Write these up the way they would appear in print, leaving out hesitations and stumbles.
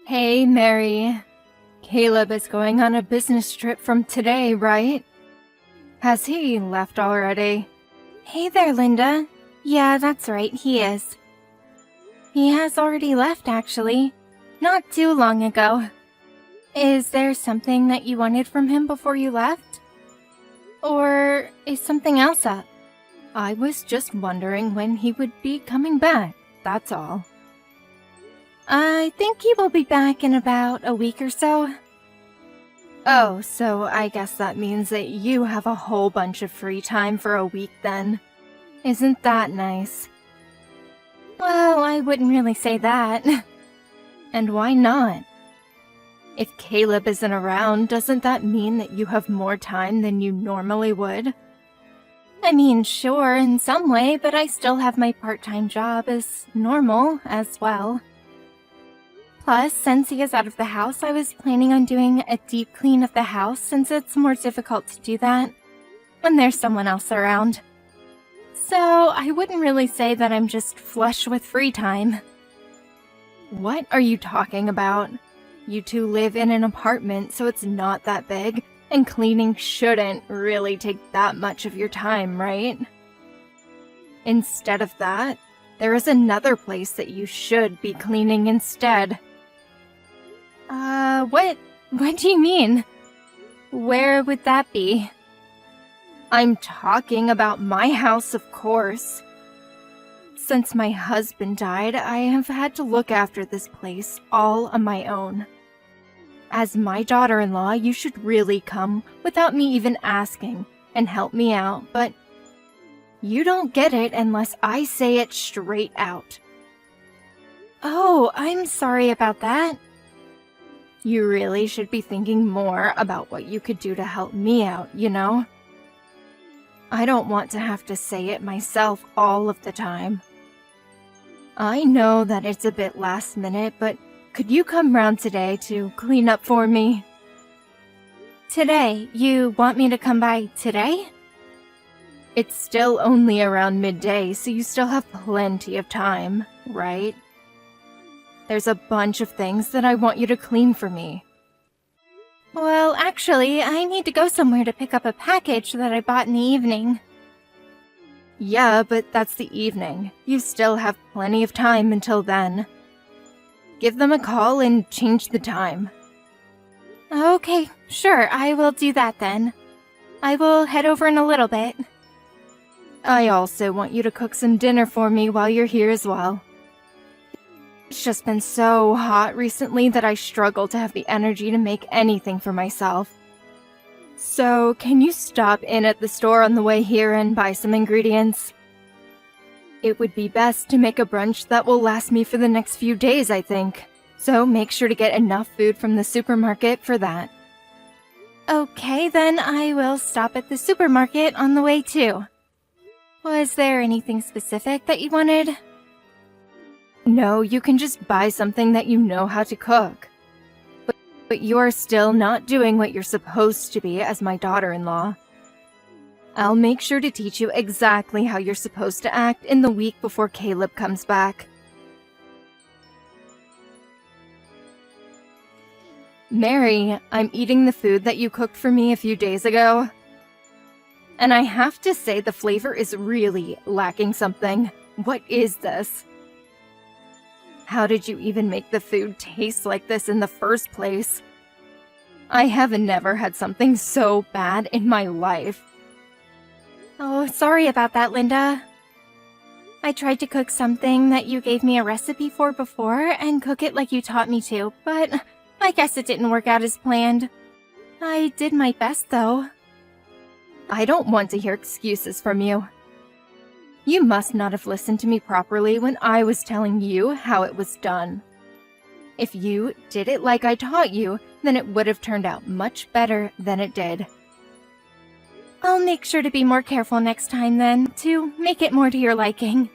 Hey, Mary. Caleb is going on a business trip from today, right? Has he left already? Hey there, Linda. Yeah, that's right, he is. He has already left, actually. Not too long ago. Is there something that you wanted from him before you left? Or is something else up? I was just wondering when he would be coming back, that's all. I think he will be back in about a week or so. Oh, so I guess that means that you have a whole bunch of free time for a week then. Isn't that nice? Well, I wouldn't really say that. And why not? If Caleb isn't around, doesn't that mean that you have more time than you normally would? I mean, sure, in some way, but I still have my part-time job as normal as well. Plus, since he is out of the house, I was planning on doing a deep clean of the house since it's more difficult to do that when there's someone else around. So, I wouldn't really say that I'm just flush with free time. What are you talking about? You two live in an apartment, so it's not that big, and cleaning shouldn't really take that much of your time, right? Instead of that, there is another place that you should be cleaning instead. What do you mean? Where would that be? I'm talking about my house, of course. Since my husband died, I have had to look after this place all on my own. As my daughter-in-law, you should really come without me even asking and help me out, but you don't get it unless I say it straight out. Oh, I'm sorry about that. You really should be thinking more about what you could do to help me out, you know? I don't want to have to say it myself all of the time. I know that it's a bit last minute, but could you come round today to clean up for me? Today? You want me to come by today? It's still only around midday, so you still have plenty of time, right? There's a bunch of things that I want you to clean for me. Well, actually, I need to go somewhere to pick up a package that I bought in the evening. Yeah, but that's the evening. You still have plenty of time until then. Give them a call and change the time. Okay, sure, I will do that then. I will head over in a little bit. I also want you to cook some dinner for me while you're here as well. It's just been so hot recently that I struggle to have the energy to make anything for myself. So, can you stop in at the store on the way here and buy some ingredients? It would be best to make a brunch that will last me for the next few days, I think. So make sure to get enough food from the supermarket for that. Okay, then I will stop at the supermarket on the way too. Was there anything specific that you wanted? No, you can just buy something that you know how to cook. But you are still not doing what you're supposed to be as my daughter-in-law. I'll make sure to teach you exactly how you're supposed to act in the week before Caleb comes back. Mary, I'm eating the food that you cooked for me a few days ago. And I have to say the flavor is really lacking something. What is this? How did you even make the food taste like this in the first place? I have never had something so bad in my life. Oh, sorry about that, Linda. I tried to cook something that you gave me a recipe for before and cook it like you taught me to, but I guess it didn't work out as planned. I did my best, though. I don't want to hear excuses from you. You must not have listened to me properly when I was telling you how it was done. If you did it like I taught you, then it would have turned out much better than it did. I'll make sure to be more careful next time then, to make it more to your liking.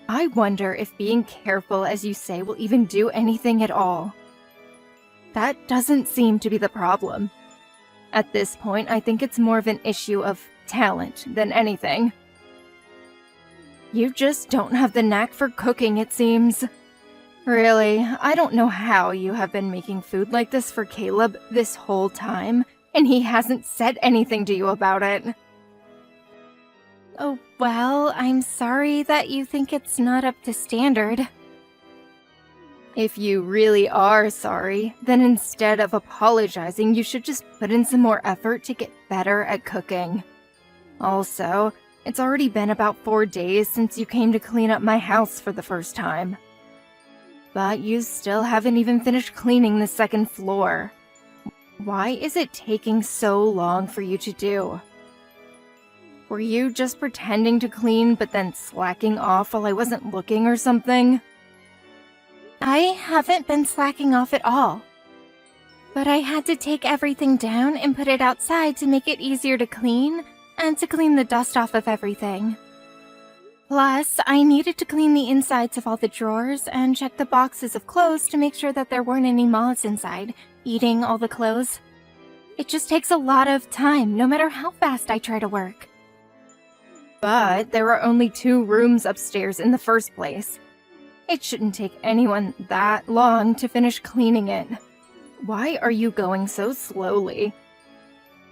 I wonder if being careful as you say will even do anything at all. That doesn't seem to be the problem. At this point, I think it's more of an issue of talent than anything. You just don't have the knack for cooking, it seems. Really, I don't know how you have been making food like this for Caleb this whole time, and he hasn't said anything to you about it. Oh, well, I'm sorry that you think it's not up to standard. If you really are sorry, then instead of apologizing, you should just put in some more effort to get better at cooking. Also, it's already been about 4 days since you came to clean up my house for the first time. But you still haven't even finished cleaning the second floor. Why is it taking so long for you to do? Were you just pretending to clean but then slacking off while I wasn't looking or something? I haven't been slacking off at all. But I had to take everything down and put it outside to make it easier to clean and to clean the dust off of everything. Plus, I needed to clean the insides of all the drawers and check the boxes of clothes to make sure that there weren't any moths inside, eating all the clothes. It just takes a lot of time, no matter how fast I try to work. But there are only 2 rooms upstairs in the first place. It shouldn't take anyone that long to finish cleaning it. Why are you going so slowly?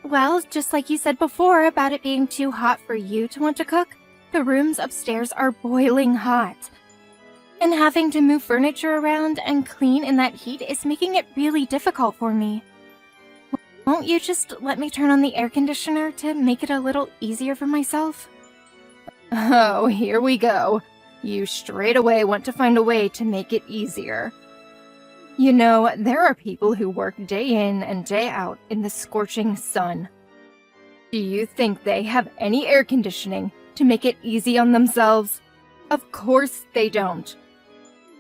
Well, just like you said before about it being too hot for you to want to cook, the rooms upstairs are boiling hot. And having to move furniture around and clean in that heat is making it really difficult for me. Won't you just let me turn on the air conditioner to make it a little easier for myself? Oh, here we go. You straight away want to find a way to make it easier. You know, there are people who work day in and day out in the scorching sun. Do you think they have any air conditioning to make it easy on themselves? Of course they don't.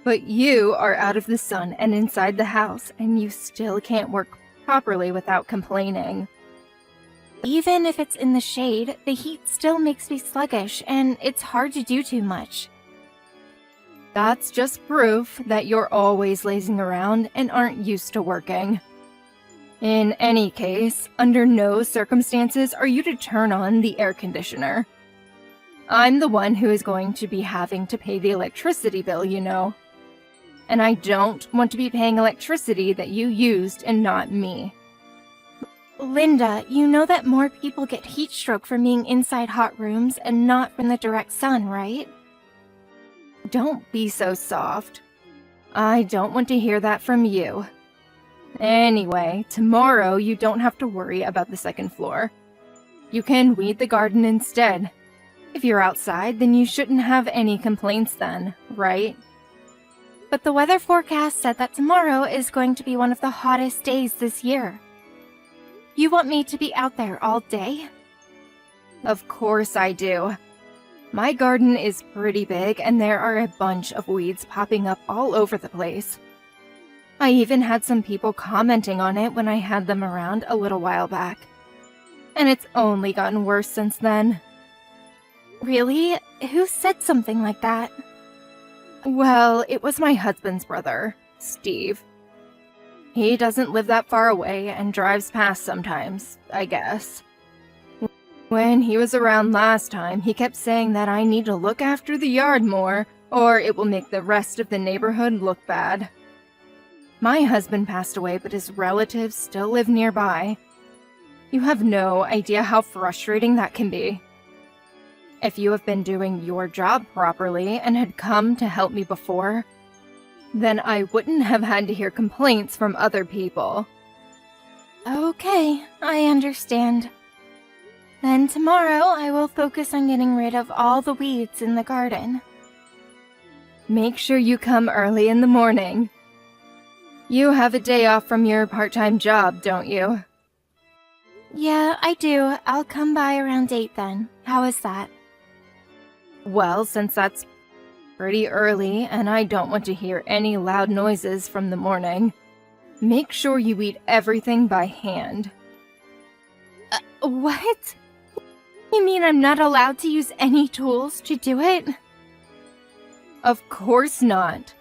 But you are out of the sun and inside the house, and you still can't work properly without complaining. Even if it's in the shade, the heat still makes me sluggish, and it's hard to do too much. That's just proof that you're always lazing around and aren't used to working. In any case, under no circumstances are you to turn on the air conditioner. I'm the one who is going to be having to pay the electricity bill, you know. And I don't want to be paying electricity that you used and not me. Linda, you know that more people get heat stroke from being inside hot rooms and not from the direct sun, right? Don't be so soft. I don't want to hear that from you. Anyway, tomorrow you don't have to worry about the second floor. You can weed the garden instead. If you're outside, then you shouldn't have any complaints then, right? But the weather forecast said that tomorrow is going to be one of the hottest days this year. You want me to be out there all day? Of course I do. My garden is pretty big and there are a bunch of weeds popping up all over the place. I even had some people commenting on it when I had them around a little while back. And it's only gotten worse since then. Really? Who said something like that? Well, it was my husband's brother, Steve. He doesn't live that far away and drives past sometimes, I guess. When he was around last time, he kept saying that I need to look after the yard more, or it will make the rest of the neighborhood look bad. My husband passed away, but his relatives still live nearby. You have no idea how frustrating that can be. If you have been doing your job properly and had come to help me before, then I wouldn't have had to hear complaints from other people. Okay, I understand. Then tomorrow I will focus on getting rid of all the weeds in the garden. Make sure you come early in the morning. You have a day off from your part-time job, don't you? Yeah, I do. I'll come by around 8 then. How is that? Well, since that's pretty early and I don't want to hear any loud noises from the morning, make sure you eat everything by hand. What? You mean I'm not allowed to use any tools to do it? Of course not.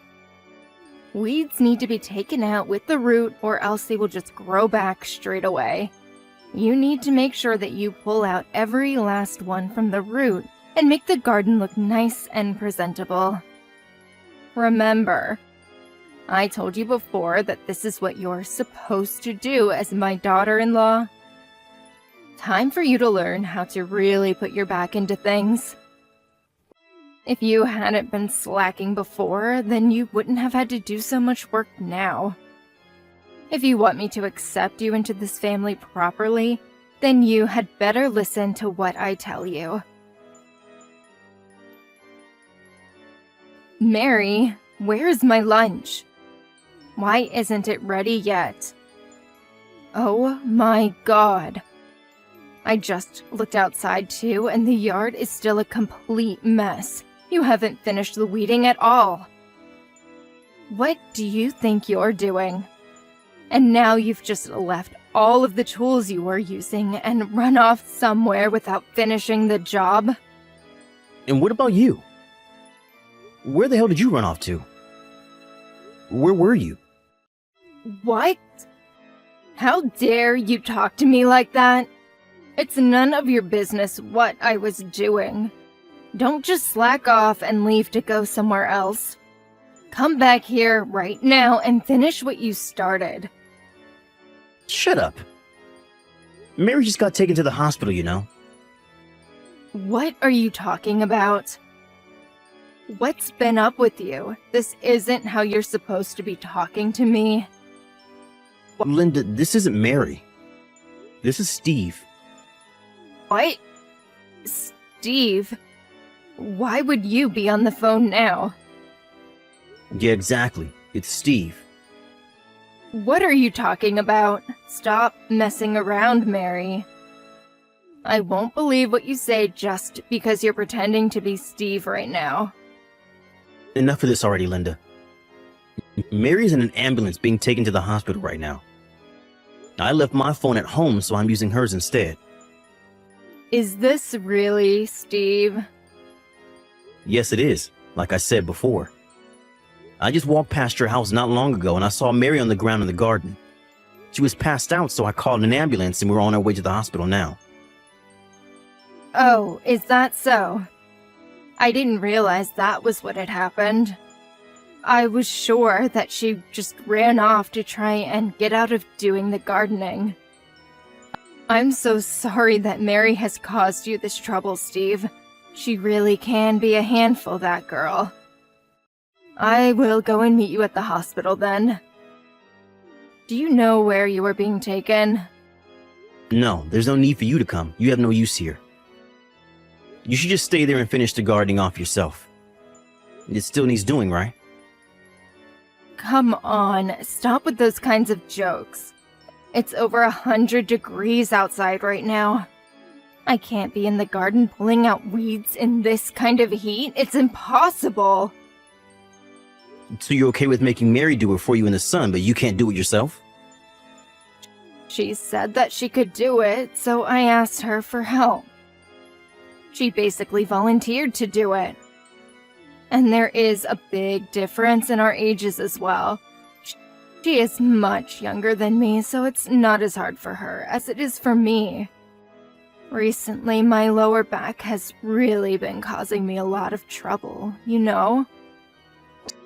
Weeds need to be taken out with the root or else they will just grow back straight away. You need to make sure that you pull out every last one from the root and make the garden look nice and presentable. Remember, I told you before that this is what you're supposed to do as my daughter-in-law. Time for you to learn how to really put your back into things. If you hadn't been slacking before, then you wouldn't have had to do so much work now. If you want me to accept you into this family properly, then you had better listen to what I tell you. Mary, where's my lunch? Why isn't it ready yet? Oh my God. I just looked outside too, and the yard is still a complete mess. You haven't finished the weeding at all. What do you think you're doing? And now you've just left all of the tools you were using and run off somewhere without finishing the job? And what about you? Where the hell did you run off to? Where were you? What? How dare you talk to me like that? It's none of your business what I was doing. Don't just slack off and leave to go somewhere else. Come back here right now and finish what you started. Shut up. Mary just got taken to the hospital, you know. What are you talking about? What's been up with you? This isn't how you're supposed to be talking to me. Linda, this isn't Mary. This is Steve. What? Steve? Why would you be on the phone now? Yeah, exactly. It's Steve. What are you talking about? Stop messing around, Mary. I won't believe what you say just because you're pretending to be Steve right now. Enough of this already, Linda. Mary's in an ambulance being taken to the hospital right now. I left my phone at home, so I'm using hers instead. Is this really Steve? Yes, it is, like I said before. I just walked past your house not long ago and I saw Mary on the ground in the garden. She was passed out, so I called an ambulance and we're on our way to the hospital now. Oh, is that so? I didn't realize that was what had happened. I was sure that she just ran off to try and get out of doing the gardening. I'm so sorry that Mary has caused you this trouble, Steve. She really can be a handful, that girl. I will go and meet you at the hospital then. Do you know where you are being taken? No, there's no need for you to come. You have no use here. You should just stay there and finish the gardening off yourself. It still needs doing, right? Come on, stop with those kinds of jokes. It's over 100 degrees outside right now. I can't be in the garden pulling out weeds in this kind of heat. It's impossible. So you're okay with making Mary do it for you in the sun, but you can't do it yourself? She said that she could do it, so I asked her for help. She basically volunteered to do it. And there is a big difference in our ages as well. She is much younger than me, so it's not as hard for her as it is for me. Recently, my lower back has really been causing me a lot of trouble, you know?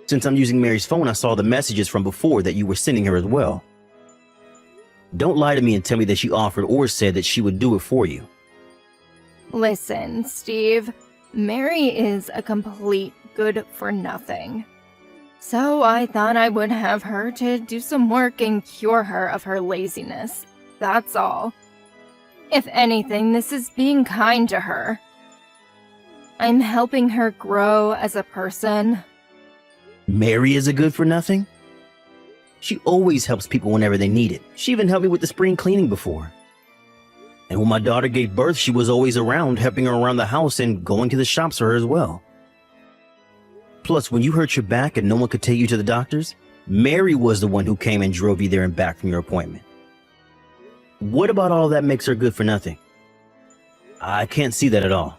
Since I'm using Mary's phone, I saw the messages from before that you were sending her as well. Don't lie to me and tell me that she offered or said that she would do it for you. Listen, Steve, Mary is a complete good-for-nothing. So I thought I would have her to do some work and cure her of her laziness. That's all. If anything, this is being kind to her. I'm helping her grow as a person. Mary is a good-for-nothing? She always helps people whenever they need it. She even helped me with the spring cleaning before. And when my daughter gave birth, she was always around, helping her around the house and going to the shops for her as well. Plus, when you hurt your back and no one could take you to the doctors, Mary was the one who came and drove you there and back from your appointment. What about all that makes her good for nothing? I can't see that at all.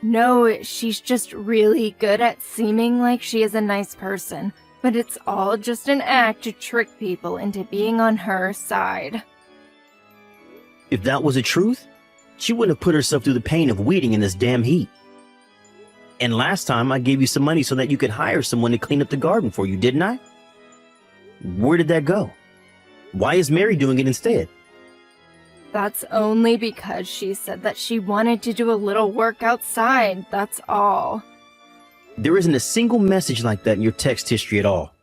No, she's just really good at seeming like she is a nice person, but it's all just an act to trick people into being on her side. If that was the truth, she wouldn't have put herself through the pain of weeding in this damn heat. And last time I gave you some money so that you could hire someone to clean up the garden for you, didn't I? Where did that go? Why is Mary doing it instead? That's only because she said that she wanted to do a little work outside, that's all. There isn't a single message like that in your text history at all.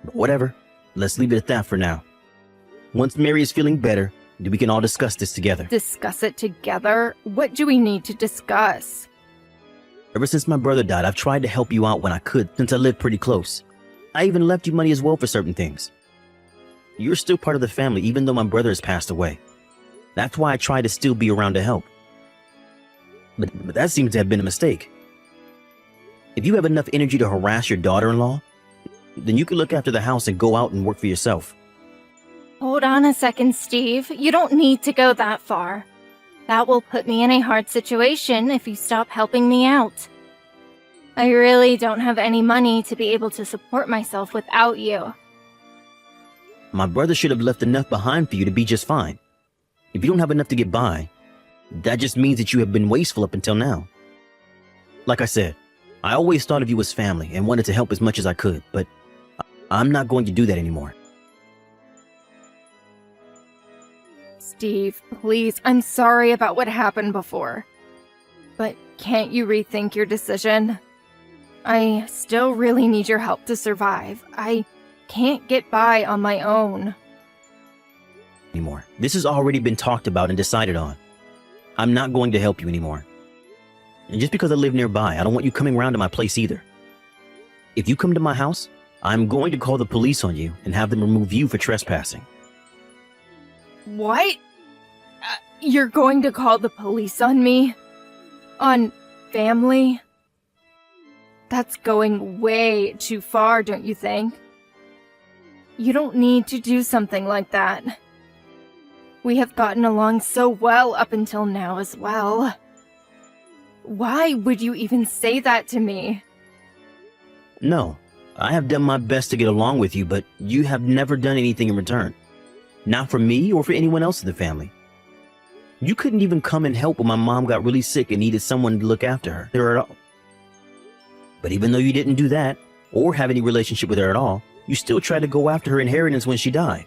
But whatever, let's leave it at that for now. Once Mary is feeling better, we can all discuss this together. Discuss it together? What do we need to discuss? Ever since my brother died, I've tried to help you out when I could, since I lived pretty close. I even left you money as well for certain things. You're still part of the family, even though my brother has passed away. That's why I try to still be around to help. But that seems to have been a mistake. If you have enough energy to harass your daughter-in-law, then you can look after the house and go out and work for yourself. Hold on a second, Steve. You don't need to go that far. That will put me in a hard situation if you stop helping me out. I really don't have any money to be able to support myself without you. My brother should have left enough behind for you to be just fine. If you don't have enough to get by, that just means that you have been wasteful up until now. Like I said, I always thought of you as family and wanted to help as much as I could, but I'm not going to do that anymore. Steve, please, I'm sorry about what happened before. But can't you rethink your decision? I still really need your help to survive. I can't get by on my own. Anymore. This has already been talked about and decided on. I'm not going to help you anymore. And just because I live nearby, I don't want you coming around to my place either. If you come to my house, I'm going to call the police on you and have them remove you for trespassing. What? You're going to call the police on me? On family? That's going way too far, don't you think? You don't need to do something like that. We have gotten along so well up until now as well. Why would you even say that to me? No, I have done my best to get along with you, but you have never done anything in return. Not for me or for anyone else in the family. You couldn't even come and help when my mom got really sick and needed someone to look after her at all. But even though you didn't do that, or have any relationship with her at all, you still tried to go after her inheritance when she died.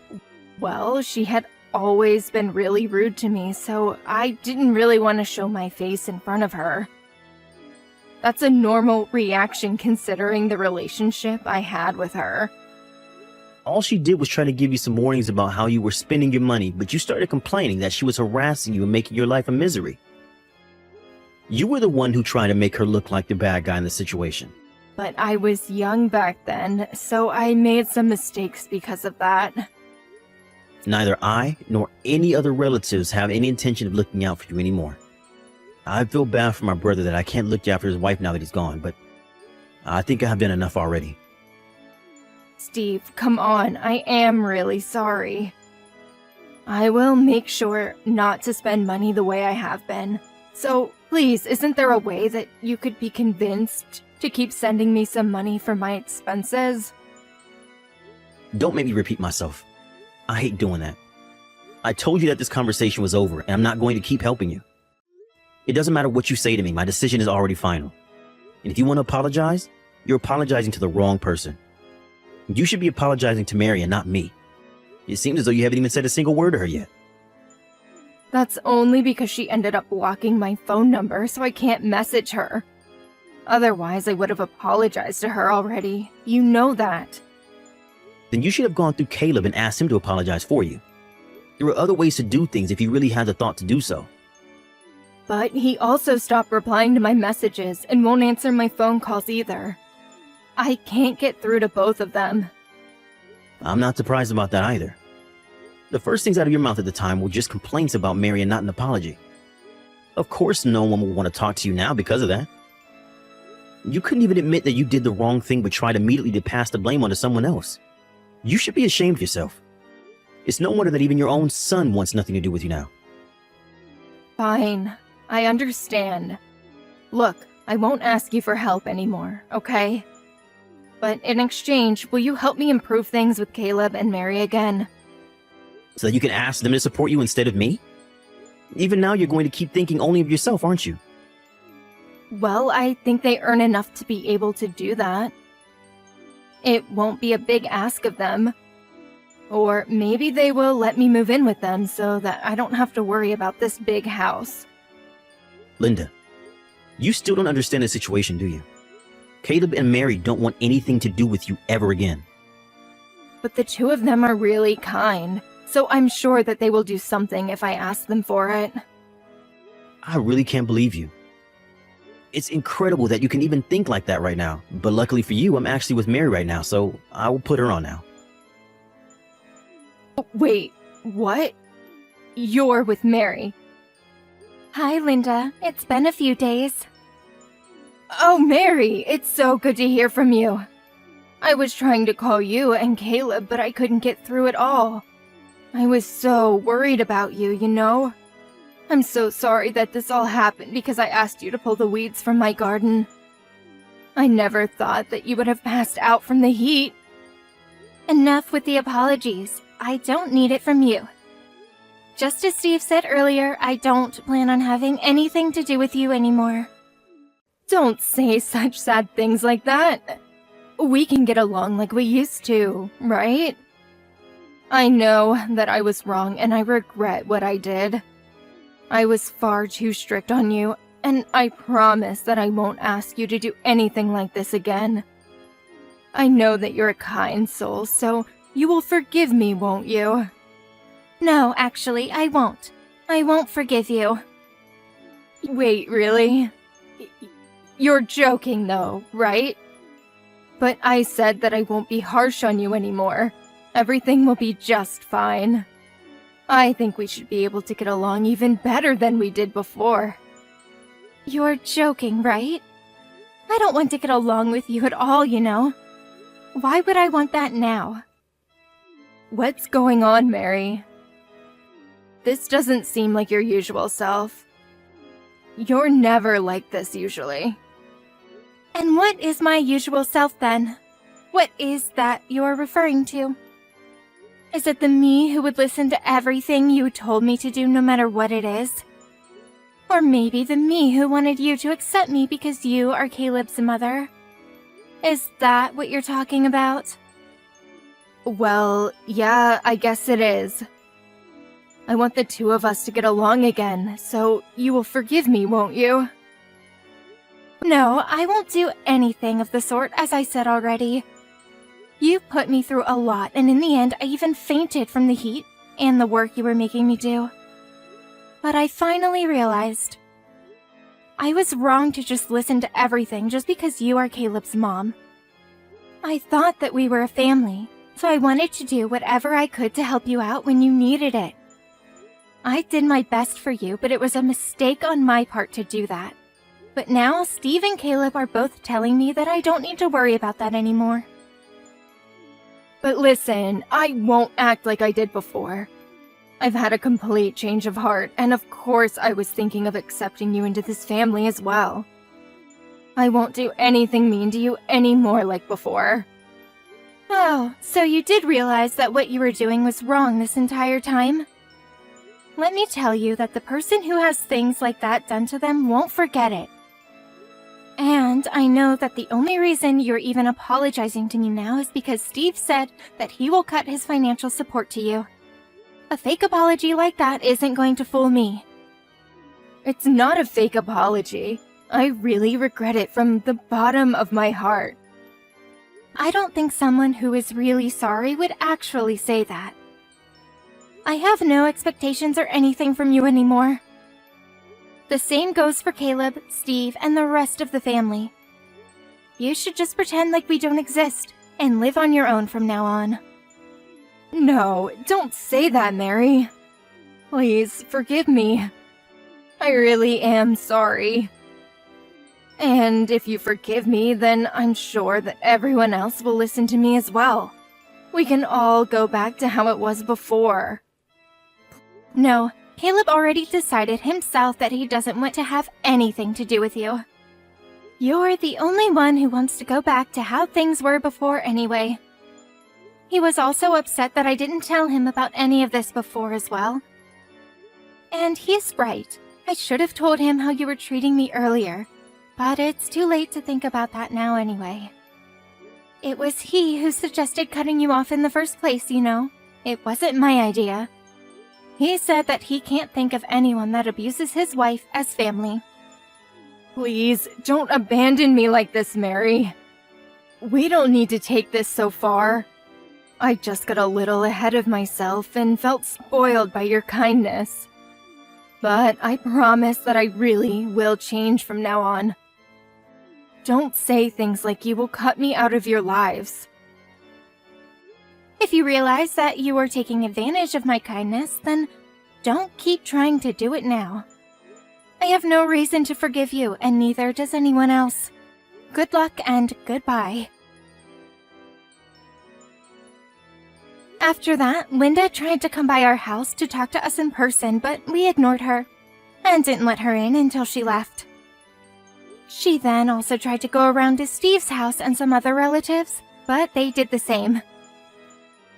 Well, she had always been really rude to me, so I didn't really want to show my face in front of her. That's a normal reaction considering the relationship I had with her. All she did was try to give you some warnings about how you were spending your money, but you started complaining that she was harassing you and making your life a misery. You were the one who tried to make her look like the bad guy in the situation. But I was young back then, so I made some mistakes because of that. Neither I nor any other relatives have any intention of looking out for you anymore. I feel bad for my brother that I can't look after his wife now that he's gone, but I think I have done enough already. Steve, come on, I am really sorry. I will make sure not to spend money the way I have been. So, please, isn't there a way that you could be convinced to keep sending me some money for my expenses? Don't make me repeat myself. I hate doing that. I told you that this conversation was over, and I'm not going to keep helping you. It doesn't matter what you say to me, my decision is already final. And if you want to apologize, you're apologizing to the wrong person. You should be apologizing to Mary and not me. It seems as though you haven't even said a single word to her yet. That's only because she ended up blocking my phone number, so I can't message her. Otherwise, I would have apologized to her already. You know that. Then you should have gone through Caleb and asked him to apologize for you. There are other ways to do things if you really had the thought to do so. But he also stopped replying to my messages and won't answer my phone calls either. I can't get through to both of them. I'm not surprised about that either. The first things out of your mouth at the time were just complaints about Mary and not an apology. Of course no one will want to talk to you now because of that. You couldn't even admit that you did the wrong thing but tried immediately to pass the blame onto someone else. You should be ashamed of yourself. It's no wonder that even your own son wants nothing to do with you now. Fine, I understand. Look, I won't ask you for help anymore, okay? But in exchange, will you help me improve things with Caleb and Mary again? So that you can ask them to support you instead of me? Even now you're going to keep thinking only of yourself, aren't you? Well, I think they earn enough to be able to do that. It won't be a big ask of them. Or maybe they will let me move in with them so that I don't have to worry about this big house. Linda, you still don't understand the situation, do you? Caleb and Mary don't want anything to do with you ever again. But the two of them are really kind, so I'm sure that they will do something if I ask them for it. I really can't believe you. It's incredible that you can even think like that right now. But luckily for you, I'm actually with Mary right now, so I will put her on now. Wait, what? You're with Mary? Hi, Linda. It's been a few days. Oh, Mary, it's so good to hear from you. I was trying to call you and Caleb, but I couldn't get through at all. I was so worried about you, you know? I'm so sorry that this all happened because I asked you to pull the weeds from my garden. I never thought that you would have passed out from the heat. Enough with the apologies. I don't need it from you. Just as Steve said earlier, I don't plan on having anything to do with you anymore. Don't say such sad things like that. We can get along like we used to, right? I know that I was wrong and I regret what I did. I was far too strict on you, and I promise that I won't ask you to do anything like this again. I know that you're a kind soul, so you will forgive me, won't you? No, actually, I won't. I won't forgive you. Wait, really? You're joking though, right? But I said that I won't be harsh on you anymore. Everything will be just fine. I think we should be able to get along even better than we did before. You're joking, right? I don't want to get along with you at all, you know. Why would I want that now? What's going on, Mary? This doesn't seem like your usual self. You're never like this usually. And what is my usual self then? What is that you're referring to? Is it the me who would listen to everything you told me to do no matter what it is? Or maybe the me who wanted you to accept me because you are Caleb's mother? Is that what you're talking about? Well, yeah, I guess it is. I want the two of us to get along again, so you will forgive me, won't you? No, I won't do anything of the sort, as I said already. You put me through a lot, and in the end, I even fainted from the heat and the work you were making me do. But I finally realized I was wrong to just listen to everything just because you are Caleb's mom. I thought that we were a family, so I wanted to do whatever I could to help you out when you needed it. I did my best for you, but it was a mistake on my part to do that. But now Steve and Caleb are both telling me that I don't need to worry about that anymore. But listen, I won't act like I did before. I've had a complete change of heart, and of course I was thinking of accepting you into this family as well. I won't do anything mean to you anymore like before. Oh, so you did realize that what you were doing was wrong this entire time? Let me tell you that the person who has things like that done to them won't forget it. And I know that the only reason you're even apologizing to me now is because Steve said that he will cut his financial support to you. A fake apology like that isn't going to fool me. It's not a fake apology. I really regret it from the bottom of my heart. I don't think someone who is really sorry would actually say that. I have no expectations or anything from you anymore. The same goes for Caleb, Steve, and the rest of the family. You should just pretend like we don't exist and live on your own from now on. No, don't say that, Mary. Please, forgive me. I really am sorry. And if you forgive me, then I'm sure that everyone else will listen to me as well. We can all go back to how it was before. No, Caleb already decided himself that he doesn't want to have anything to do with you. You're the only one who wants to go back to how things were before anyway. He was also upset that I didn't tell him about any of this before as well. And he's right. I should have told him how you were treating me earlier. but it's too late to think about that now anyway. It was he who suggested cutting you off in the first place, you know. It wasn't my idea. He said that he can't think of anyone that abuses his wife as family. Please, don't abandon me like this, Mary. We don't need to take this so far. I just got a little ahead of myself and felt spoiled by your kindness. But I promise that I really will change from now on. Don't say things like you will cut me out of your lives. If you realize that you are taking advantage of my kindness, then don't keep trying to do it now. I have no reason to forgive you, and neither does anyone else. Good luck and goodbye. After that, Linda tried to come by our house to talk to us in person, but we ignored her and didn't let her in until she left. She then also tried to go around to Steve's house and some other relatives, but they did the same.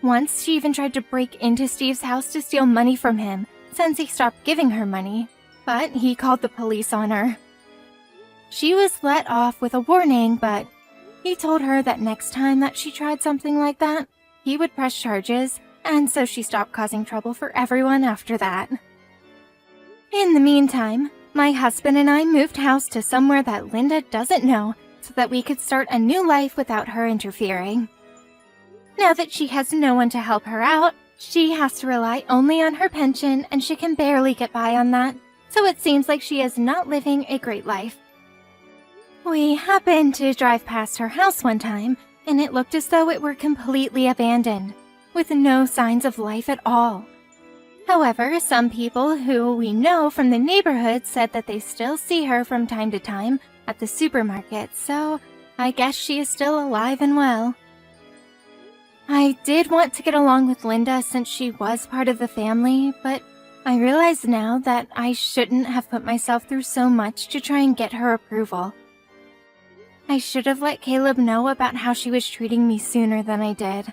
Once, she even tried to break into Steve's house to steal money from him, since he stopped giving her money, but he called the police on her. She was let off with a warning, but he told her that next time that she tried something like that, he would press charges, and so she stopped causing trouble for everyone after that. In the meantime, my husband and I moved house to somewhere that Linda doesn't know so that we could start a new life without her interfering. Now that she has no one to help her out, she has to rely only on her pension and she can barely get by on that, so it seems like she is not living a great life. We happened to drive past her house one time, and it looked as though it were completely abandoned, with no signs of life at all. However, some people who we know from the neighborhood said that they still see her from time to time at the supermarket, so I guess she is still alive and well. I did want to get along with Linda since she was part of the family, but I realize now that I shouldn't have put myself through so much to try and get her approval. I should have let Caleb know about how she was treating me sooner than I did.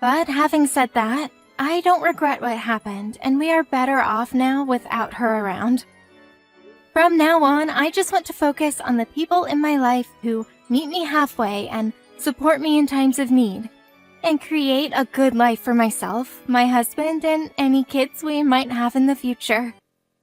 But having said that, I don't regret what happened, and we are better off now without her around. From now on, I just want to focus on the people in my life who meet me halfway and support me in times of need, and create a good life for myself, my husband, and any kids we might have in the future.